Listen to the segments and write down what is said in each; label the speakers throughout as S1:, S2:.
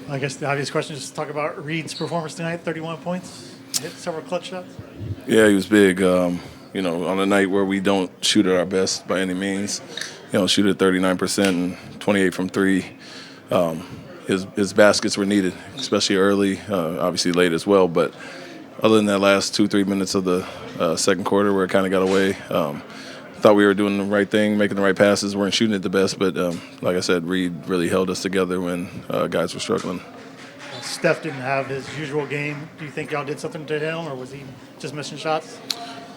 S1: I guess the obvious question is just talk about Reed's performance tonight. 31 points, hit several clutch shots.
S2: Yeah, he was big. On a night where we don't shoot at our best by any means, shoot at 39% and 28 from three. His baskets were needed, especially early, obviously late as well. But other than that last 2-3 minutes of the second quarter where it kind of got away, thought we were doing the right thing, making the right passes, weren't shooting it the best. But like I said, Reed really held us together when guys were struggling.
S1: Steph didn't have his usual game. Do you think y'all did something to him, or was he just missing shots?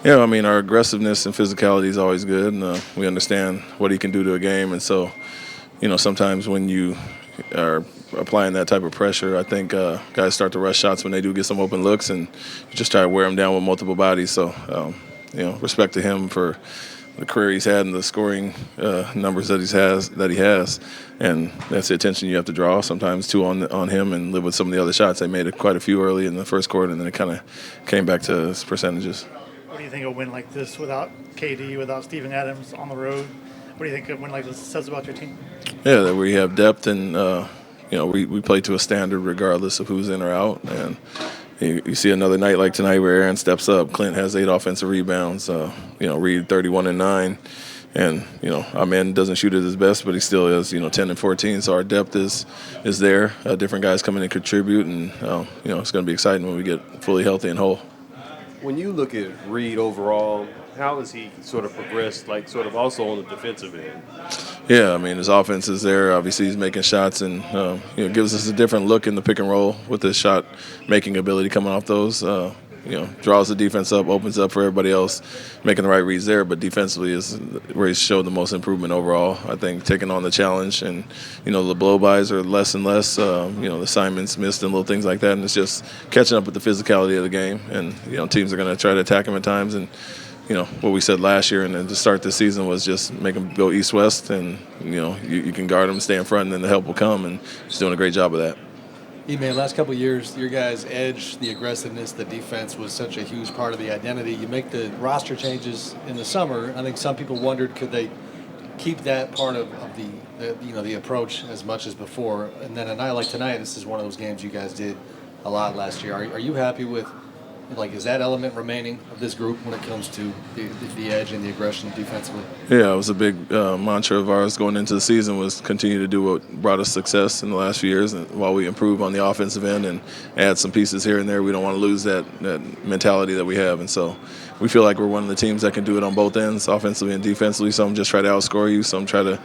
S2: Yeah, I mean, our aggressiveness and physicality is always good, and we understand what he can do to a game. And so, sometimes when you are applying that type of pressure, I think guys start to rush shots when they do get some open looks, and you just try to wear them down with multiple bodies. So, respect to him for the career he's had and the scoring numbers that he has, and that's the attention you have to draw sometimes too on him, and live with some of the other shots. They made quite a few early in the first quarter, and then it kind of came back to his percentages.
S1: What do you think a win like this without KD, without Steven Adams on the road? What do you think a win like this says about your team?
S2: Yeah, that we have depth, and we play to a standard regardless of who's in or out. And you see another night like tonight where Aaron steps up. Clint has 8 offensive rebounds. Reed 31 and 9, and our man doesn't shoot at his best, but he still is 10 and 14. So our depth is there. Different guys come in and contribute, and it's going to be exciting when we get fully healthy and whole.
S3: When you look at Reed overall, how has he sort of progressed, also on the defensive end?
S2: Yeah, I mean, his offense is there. Obviously, he's making shots, and gives us a different look in the pick and roll with his shot-making ability coming off those. Draws the defense up, opens up for everybody else, making the right reads there. But defensively is where he's showed the most improvement overall. I think taking on the challenge, and the blow-bys are less and less. The assignments missed and little things like that, and it's just catching up with the physicality of the game. And teams are going to try to attack him at times, and what we said last year and then to start this season was just make them go east-west, and you can guard them, stay in front, and then the help will come, and he's doing a great job of that.
S4: Ime, last couple of years, your guys' edge, the aggressiveness, the defense was such a huge part of the identity. You make the roster changes in the summer. I think some people wondered, could they keep that part of the approach as much as before? And then a night like tonight, this is one of those games you guys did a lot last year. Are you happy with, is that element remaining of this group when it comes to the edge and the aggression defensively?
S2: Yeah, it was a big mantra of ours going into the season, was continue to do what brought us success in the last few years, and while we improve on the offensive end and add some pieces here and there, we don't want to lose that mentality that we have. And so we feel like we're one of the teams that can do it on both ends, offensively and defensively. Some just try to outscore you, some try to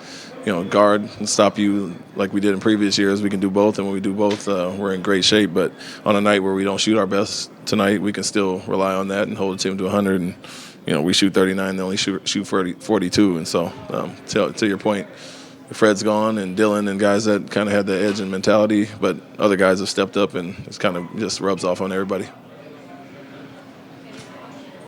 S2: guard and stop you like we did in previous years. We can do both, and when we do both, we're in great shape. But on a night where we don't shoot our best tonight, we can still rely on that and hold the team to 100. And we shoot 39, they only shoot 42. And so, to your point, Fred's gone, and Dylan and guys that kind of had the edge and mentality, but other guys have stepped up, and it's kind of just rubs off on everybody.